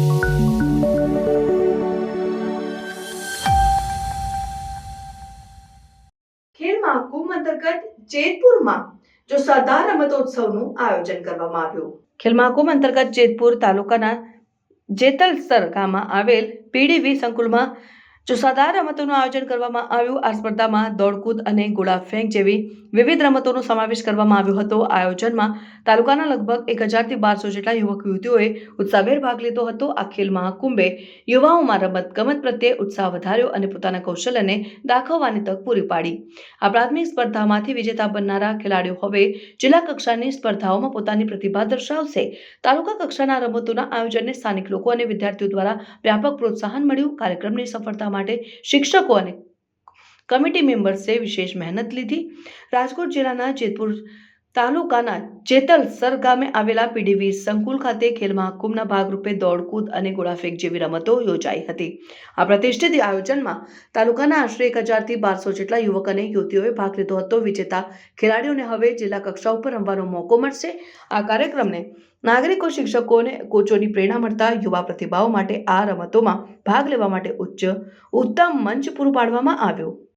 ખેલ મહાકુંભ અંતર્ગત જેતપુરમાં જોશાદાર રમતોત્સવનું આયોજન કરવામાં આવ્યું। ખેલ મહાકુંભ અંતર્ગત જેતપુર તાલુકાના જેતલસર ગામમાં આવેલ પીડીવી સંકુલમાં જોશાદાર રમતોનું આયોજન કરવામાં આવ્યું। આ સ્પર્ધામાં દોડકૂદ અને ગોળા ફેંક જેવી વિવિધ રમતોનો સમાવેશ કરવામાં આવ્યો હતો। આયોજનમાં તાલુકાના લગભગ 1000 થી 1200 જેટલા યુવક યુવતીઓએ ઉત્સાહભેર ભાગ લીધો હતો। આ ખેલ મહાકુંભે યુવાઓમાં રમતગમત પ્રત્યે ઉત્સાહ વધાર્યો અને પોતાના કૌશલ્યને દાખવવાની તક પૂરી પાડી। આ પ્રાથમિક સ્પર્ધામાંથી વિજેતા બનનારા ખેલાડીઓ હવે જિલ્લા કક્ષાની સ્પર્ધાઓમાં પોતાની પ્રતિભા દર્શાવશે। તાલુકા કક્ષાના રમતોના આયોજનને સ્થાનિક લોકો અને વિદ્યાર્થીઓ દ્વારા વ્યાપક પ્રોત્સાહન મળ્યું। કાર્યક્રમની સફળતા માટે શિક્ષકો અને કમિટી મેમ્બર્સે વિશેષ મહેનત લીધી। રાજકોટ જિલ્લાના જેતપુર તાલુકાના જેતલસર ગામે આવેલા પીડીવી સંકુલ ખાતે ખેલ મહાકુંભના ભાગરૂપે દોડકૂદ અને ગોળાફેંક જેવી રમતો યોજાઈ હતી। આ પ્રતિષ્ઠિત આયોજનમાં તાલુકાના આશરે 1000 થી 1200 જેટલા યુવક અને યુવતીઓએ ભાગ લીધો હતો। વિજેતા ખેલાડીઓને હવે જિલ્લા કક્ષા ઉપર રમવાનો મોકો મળશે। આ કાર્યક્રમને નાગરિકો, શિક્ષકો અને કોચોની પ્રેરણા મળતા યુવા પ્રતિભાઓ માટે આ રમતોમાં ભાગ લેવા માટે ઉત્તમ મંચ પૂરું પાડવામાં આવ્યું।